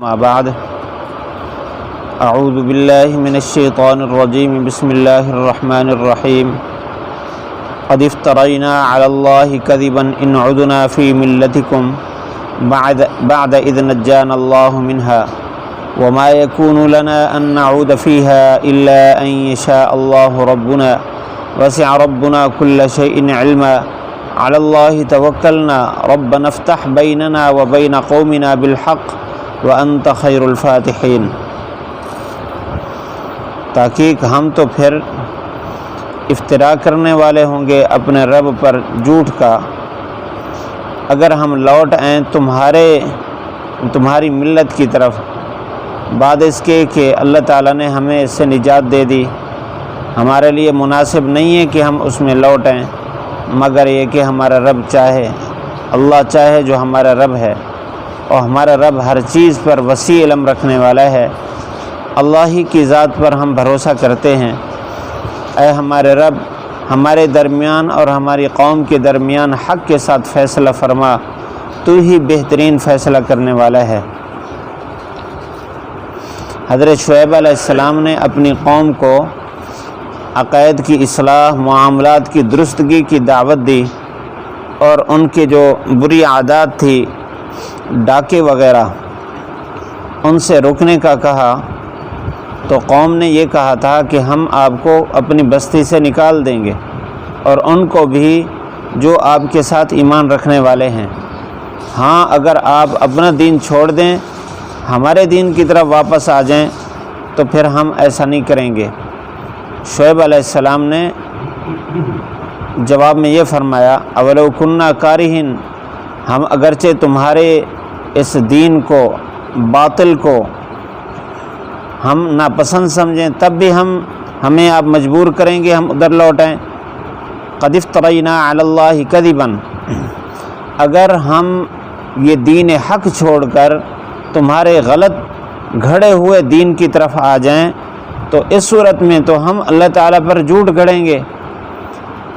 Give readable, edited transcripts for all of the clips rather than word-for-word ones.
ما بعد اعوذ باللہ من الشیطان الرجیم بسم اللہ الرحمن الرحیم قد افترینا علی اللہ کذبا ان عدنا فی ملتکم بعد اذ نجانا اللہ منها وما يكون لنا ان نعود فيها الا ان يشاء الله ربنا وسع ربنا كل شيء علما على الله توکلنا ربنا افتح بیننا وبین قومنا بالحق وَأَنْتَ خَيْرُ الْفَاتِحِينَ۔ تحقیق ہم تو پھر افتراء کرنے والے ہوں گے اپنے رب پر جھوٹ کا، اگر ہم لوٹ آئیں تمہاری ملت کی طرف بعد اس کے کہ اللہ تعالیٰ نے ہمیں اس سے نجات دے دی۔ ہمارے لیے مناسب نہیں ہے کہ ہم اس میں لوٹ آئیں، مگر یہ کہ ہمارا رب چاہے، اللہ چاہے جو ہمارا رب ہے، اور ہمارا رب ہر چیز پر وسیع علم رکھنے والا ہے۔ اللہ ہی کی ذات پر ہم بھروسہ کرتے ہیں۔ اے ہمارے رب، ہمارے درمیان اور ہماری قوم کے درمیان حق کے ساتھ فیصلہ فرما، تو ہی بہترین فیصلہ کرنے والا ہے۔ حضرت شعیب علیہ السلام نے اپنی قوم کو عقائد کی اصلاح، معاملات کی درستگی کی دعوت دی، اور ان کے جو بری عادات تھی، ڈاکے وغیرہ، ان سے رکنے کا کہا، تو قوم نے یہ کہا تھا کہ ہم آپ کو اپنی بستی سے نکال دیں گے، اور ان کو بھی جو آپ کے ساتھ ایمان رکھنے والے ہیں۔ ہاں، اگر آپ اپنا دین چھوڑ دیں، ہمارے دین کی طرف واپس آ جائیں، تو پھر ہم ایسا نہیں کریں گے۔ شعیب علیہ السلام نے جواب میں یہ فرمایا، اولو کننا کارہین، ہم اگرچہ تمہارے اس دین کو، باطل کو ہم ناپسند سمجھیں، تب بھی ہمیں آپ مجبور کریں گے ہم ادھر لوٹیں۔ قد افترینا علی اللہ کذبا، اگر ہم یہ دین حق چھوڑ کر تمہارے غلط گھڑے ہوئے دین کی طرف آ جائیں، تو اس صورت میں تو ہم اللہ تعالیٰ پر جھوٹ گھڑیں گے،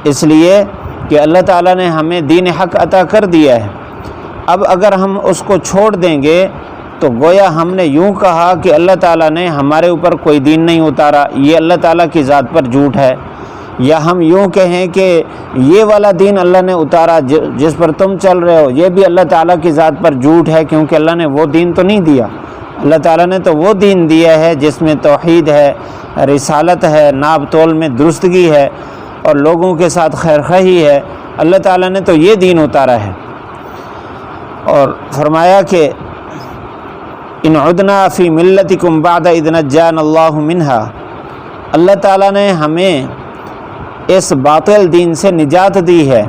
اس لیے کہ اللہ تعالیٰ نے ہمیں دین حق عطا کر دیا ہے۔ اب اگر ہم اس کو چھوڑ دیں گے تو گویا ہم نے یوں کہا کہ اللہ تعالیٰ نے ہمارے اوپر کوئی دین نہیں اتارا، یہ اللہ تعالیٰ کی ذات پر جھوٹ ہے۔ یا ہم یوں کہیں کہ یہ والا دین اللہ نے اتارا جس پر تم چل رہے ہو، یہ بھی اللہ تعالیٰ کی ذات پر جھوٹ ہے، کیونکہ اللہ نے وہ دین تو نہیں دیا۔ اللہ تعالیٰ نے تو وہ دین دیا ہے جس میں توحید ہے، رسالت ہے، ناپ تول میں درستگی ہے، اور لوگوں کے ساتھ خیر خواہی ہے۔ اللہ تعالیٰ نے تو یہ دین اتارا ہے۔ اور فرمایا کہ ان عدنا فی ملتکم بعد اذ نجانا اللہ منها، اللہ تعالیٰ نے ہمیں اس باطل دین سے نجات دی ہے،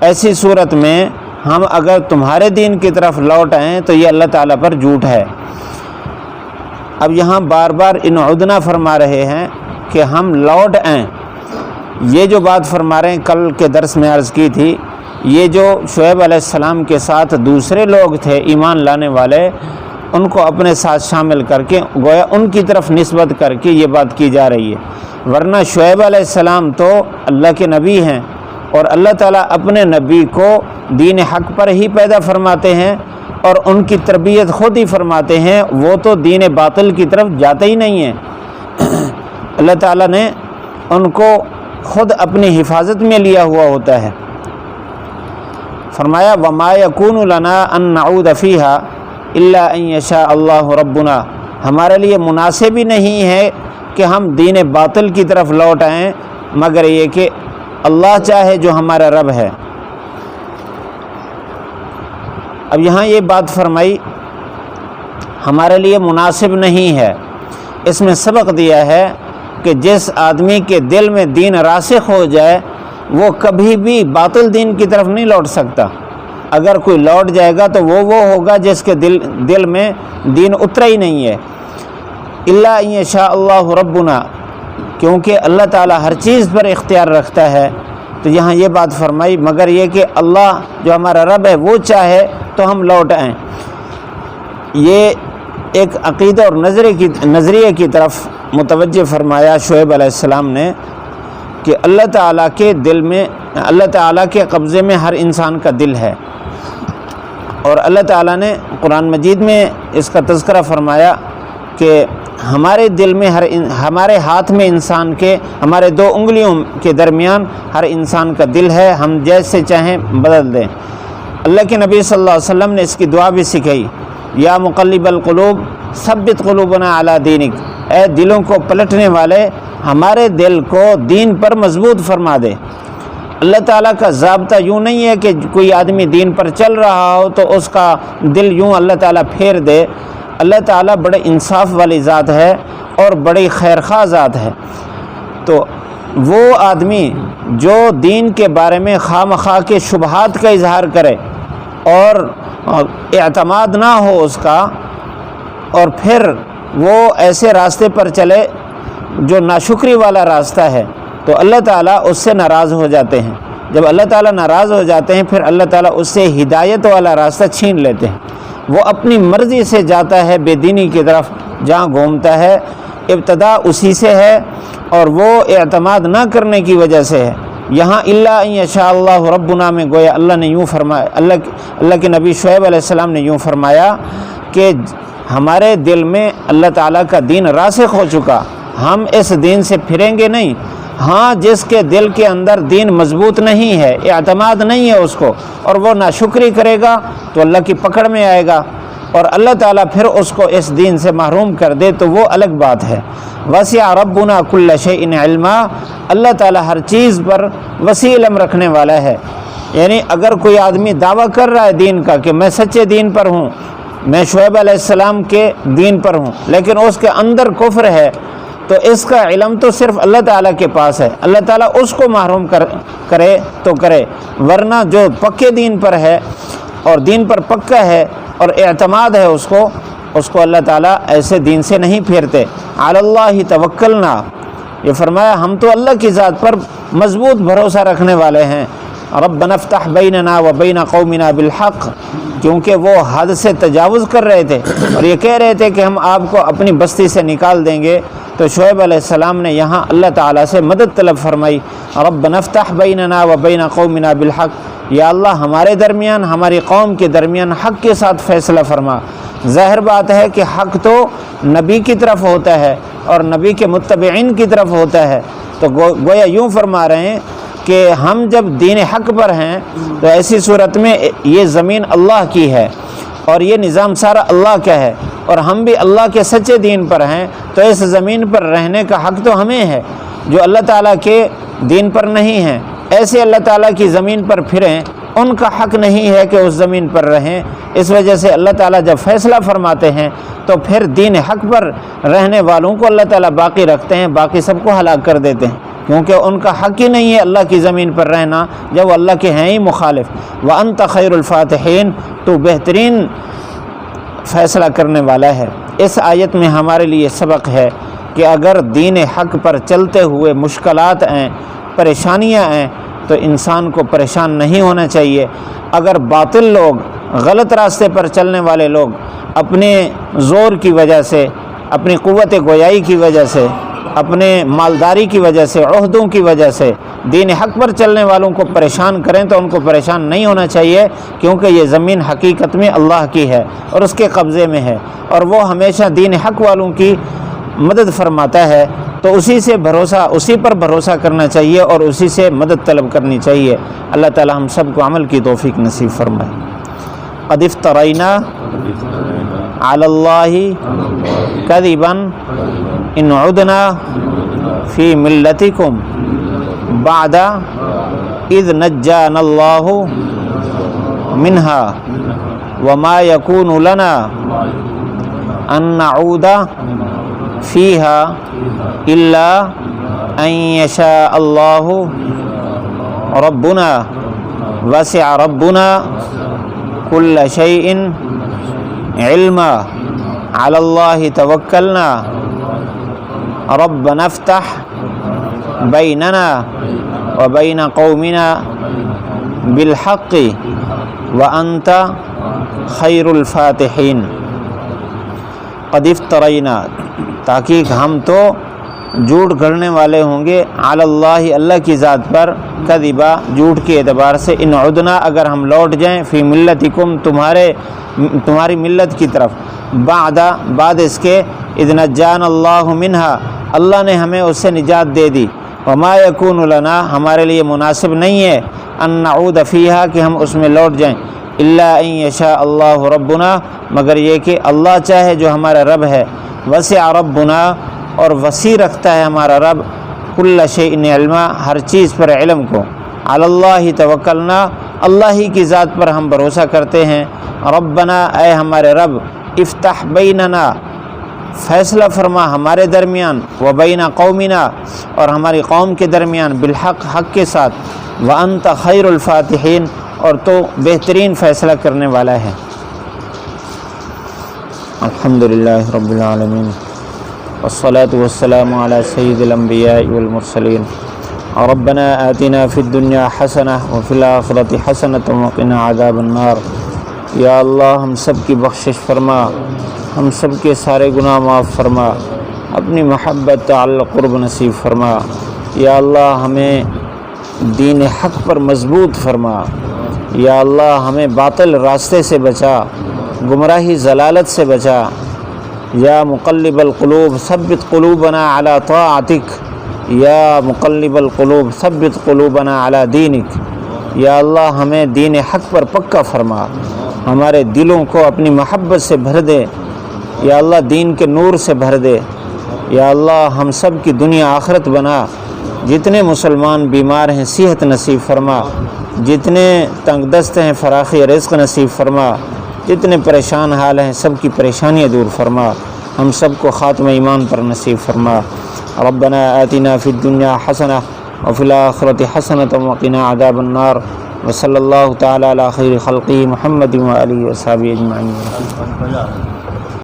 ایسی صورت میں ہم اگر تمہارے دین کی طرف لوٹ آئیں تو یہ اللہ تعالیٰ پر جھوٹ ہے۔ اب یہاں بار بار ان عدنا فرما رہے ہیں کہ ہم لوٹ آئیں۔ یہ جو بات فرما رہے ہیں، کل کے درس میں عرض کی تھی، یہ جو شعیب علیہ السلام کے ساتھ دوسرے لوگ تھے ایمان لانے والے، ان کو اپنے ساتھ شامل کر کے گویا ان کی طرف نسبت کر کے یہ بات کی جا رہی ہے، ورنہ شعیب علیہ السلام تو اللہ کے نبی ہیں، اور اللہ تعالیٰ اپنے نبی کو دین حق پر ہی پیدا فرماتے ہیں، اور ان کی تربیت خود ہی فرماتے ہیں، وہ تو دین باطل کی طرف جاتے ہی نہیں ہیں۔ اللہ تعالیٰ نے ان کو خود اپنی حفاظت میں لیا ہوا ہوتا ہے۔ فرمایا وما یکون لنا ان نعود فیہا الا ان یشاء اللہ ربنا، ہمارے لیے مناسب ہی نہیں ہے کہ ہم دین باطل کی طرف لوٹ آئیں، مگر یہ کہ اللہ چاہے جو ہمارا رب ہے۔ اب یہاں یہ بات فرمائی ہمارے لیے مناسب نہیں ہے، اس میں سبق دیا ہے کہ جس آدمی کے دل میں دین راسخ ہو جائے وہ کبھی بھی باطل دین کی طرف نہیں لوٹ سکتا۔ اگر کوئی لوٹ جائے گا تو وہ ہوگا جس کے دل میں دین اترا ہی نہیں ہے۔ الا ان یشاء اللہ ربنا، کیونکہ اللہ تعالیٰ ہر چیز پر اختیار رکھتا ہے، تو یہاں یہ بات فرمائی مگر یہ کہ اللہ جو ہمارا رب ہے وہ چاہے تو ہم لوٹ آئیں۔ یہ ایک عقیدہ اور نظریے کی طرف متوجہ فرمایا شعیب علیہ السلام نے کہ اللہ تعالیٰ کے دل میں، اللہ تعالیٰ کے قبضے میں ہر انسان کا دل ہے، اور اللہ تعالیٰ نے قرآن مجید میں اس کا تذکرہ فرمایا کہ ہمارے دل میں ہمارے ہاتھ میں انسان کے ہمارے 2 انگلیوں کے درمیان ہر انسان کا دل ہے، ہم جیسے چاہیں بدل دیں۔ اللہ کے نبی صلی اللہ علیہ وسلم نے اس کی دعا بھی سکھائی، یا مقلب القلوب ثبت قلوبنا علی دینک، اے دلوں کو پلٹنے والے ہمارے دل کو دین پر مضبوط فرما دے۔ اللہ تعالیٰ کا ضابطہ یوں نہیں ہے کہ کوئی آدمی دین پر چل رہا ہو تو اس کا دل یوں اللہ تعالیٰ پھیر دے۔ اللہ تعالیٰ بڑے انصاف والی ذات ہے اور بڑی خیرخواہ ذات ہے۔ تو وہ آدمی جو دین کے بارے میں خواہ مخواہ کے شبہات کا اظہار کرے اور اعتماد نہ ہو اس کا، اور پھر وہ ایسے راستے پر چلے جو ناشکری والا راستہ ہے، تو اللہ تعالیٰ اس سے ناراض ہو جاتے ہیں۔ جب اللہ تعالیٰ ناراض ہو جاتے ہیں پھر اللہ تعالیٰ اس سے ہدایت والا راستہ چھین لیتے ہیں۔ وہ اپنی مرضی سے جاتا ہے بے دینی کی طرف، جہاں گھومتا ہے ابتدا اسی سے ہے اور وہ اعتماد نہ کرنے کی وجہ سے ہے۔ یہاں الا ان یشاء اللہ ربنا میں گویا اللہ نے یوں فرمایا، اللہ کے نبی شعیب علیہ السلام نے یوں فرمایا کہ ہمارے دل میں اللہ تعالیٰ کا دین راسخ ہو چکا، ہم اس دین سے پھریں گے نہیں۔ ہاں جس کے دل کے اندر دین مضبوط نہیں ہے، اعتماد نہیں ہے اس کو، اور وہ ناشکری کرے گا تو اللہ کی پکڑ میں آئے گا، اور اللہ تعالیٰ پھر اس کو اس دین سے محروم کر دے تو وہ الگ بات ہے۔ وسع ربنا کل شیء علما، اللہ تعالیٰ ہر چیز پر وسیع علم رکھنے والا ہے۔ یعنی اگر کوئی آدمی دعویٰ کر رہا ہے دین کا کہ میں سچے دین پر ہوں، میں شعیب علیہ السلام کے دین پر ہوں، لیکن اس کے اندر کفر ہے، تو اس کا علم تو صرف اللہ تعالیٰ کے پاس ہے، اللہ تعالیٰ اس کو محروم کرے تو کرے، ورنہ جو پکے دین پر ہے اور دین پر پکا ہے اور اعتماد ہے اس کو اللہ تعالیٰ ایسے دین سے نہیں پھیرتے۔ علی اللہ توکلنا، یہ فرمایا ہم تو اللہ کی ذات پر مضبوط بھروسہ رکھنے والے ہیں۔ ربنا افتح بیننا و بین قومنا بالحق، کیونکہ وہ حد سے تجاوز کر رہے تھے اور یہ کہہ رہے تھے کہ ہم آپ کو اپنی بستی سے نکال دیں گے، تو شعیب علیہ السلام نے یہاں اللہ تعالیٰ سے مدد طلب فرمائی، ربنا افتح بیننا و بین قومنا بالحق، یا اللہ ہمارے درمیان ہماری قوم کے درمیان حق کے ساتھ فیصلہ فرما۔ ظاہر بات ہے کہ حق تو نبی کی طرف ہوتا ہے اور نبی کے متبعین کی طرف ہوتا ہے، تو گویا یوں فرما رہے ہیں کہ ہم جب دین حق پر ہیں تو ایسی صورت میں یہ زمین اللہ کی ہے اور یہ نظام سارا اللہ کا ہے، اور ہم بھی اللہ کے سچے دین پر ہیں، تو اس زمین پر رہنے کا حق تو ہمیں ہے۔ جو اللہ تعالیٰ کے دین پر نہیں ہیں، ایسے اللہ تعالیٰ کی زمین پر پھریں، ان کا حق نہیں ہے کہ اس زمین پر رہیں۔ اس وجہ سے اللہ تعالیٰ جب فیصلہ فرماتے ہیں تو پھر دین حق پر رہنے والوں کو اللہ تعالیٰ باقی رکھتے ہیں، باقی سب کو ہلاک کر دیتے ہیں، کیونکہ ان کا حق ہی نہیں ہے اللہ کی زمین پر رہنا جب وہ اللہ کے ہیں ہی مخالف۔ وَأَنْتَ خَيْرُ الْفَاتِحِينَ، تو بہترین فیصلہ کرنے والا ہے۔ اس آیت میں ہمارے لیے سبق ہے کہ اگر دین حق پر چلتے ہوئے مشکلات آئیں، پریشانیاں آئیں، تو انسان کو پریشان نہیں ہونا چاہیے۔ اگر باطل لوگ، غلط راستے پر چلنے والے لوگ اپنے زور کی وجہ سے، اپنی قوت گویائی کی وجہ سے، اپنے مالداری کی وجہ سے، عہدوں کی وجہ سے دین حق پر چلنے والوں کو پریشان کریں تو ان کو پریشان نہیں ہونا چاہیے، کیونکہ یہ زمین حقیقت میں اللہ کی ہے اور اس کے قبضے میں ہے، اور وہ ہمیشہ دین حق والوں کی مدد فرماتا ہے، تو اسی پر بھروسہ کرنا چاہیے اور اسی سے مدد طلب کرنی چاہیے۔ اللہ تعالی ہم سب کو عمل کی توفیق نصیب فرمائے۔ قد افترینا علی اللہ کذبا ان عدنا فی ملتکم بعد اذ نجانا اللہ منها وما یکون لنا ان نعود فيها إلا أن يشاء الله ربنا وسع ربنا كل شيء علما على الله توكلنا ربنا افتح بيننا وبين قومنا بالحق وأنت خير الفاتحين۔ قد افترینا، تحقیق ہم تو جھوٹ گھڑنے والے ہوں گے علی اللہ اللہ کی ذات پر کذبا جھوٹ کے اعتبار سے ان عدنا اگر ہم لوٹ جائیں فی ملتکم تمہاری ملت کی طرف بعد اس کے اذ نجانا اللہ منہا اللہ نے ہمیں اس سے نجات دے دی وما یکون لنا ہمارے لیے مناسب نہیں ہے ان نعود فیہا کہ ہم اس میں لوٹ جائیں الا ان یشاء اللہ ربنا مگر یہ کہ اللہ چاہے جو ہمارا رب ہے وسع ربنا اور وسیع رکھتا ہے ہمارا رب کل شیء علما ہر چیز پر علم کو علی اللہ توکلنا اللہ ہی کی ذات پر ہم بھروسہ کرتے ہیں ربنا اے ہمارے رب افتح بیننا فیصلہ فرما ہمارے درمیان و بین قومنا اور ہماری قوم کے درمیان بالحق حق کے ساتھ وانت خیر الفاتحین اور تو بہترین فیصلہ کرنے والا ہے الحمدللہ رب العالمین والصلاة والسلام علی سید الانبیاء والمرسلین ربنا آتنا فی الدنیا حسنہ وفی الآخرۃ حسنۃ وقنا عذاب النار یا اللہ ہم سب کی بخشش فرما ہم سب کے سارے گناہ معاف فرما اپنی محبت تعلق قرب نصیب فرما یا اللہ ہمیں دین حق پر مضبوط فرما یا اللہ ہمیں باطل راستے سے بچا گمراہی ضلالت سے بچا یا مقلب القلوب ثبت قلوبنا علی طاعتک یا مقلب القلوب ثبت قلوبنا علی دینک یا اللہ ہمیں دین حق پر پکا فرما ہمارے دلوں کو اپنی محبت سے بھر دے یا اللہ دین کے نور سے بھر دے یا اللہ ہم سب کی دنیا آخرت بنا جتنے مسلمان بیمار ہیں صحت نصیب فرما جتنے تنگ دست ہیں فراخی رزق نصیب فرما جتنے پریشان حال ہیں سب کی پریشانیاں دور فرما ہم سب کو خاتمہ ایمان پر نصیب فرما ربنا آتنا فی الدنیا حسنہ وفی الآخرۃ حسنۃ وقنا عذاب النار وصلی اللہ تعالی علی خیر خلقہ محمد وآلہ وصحبہ اجمعین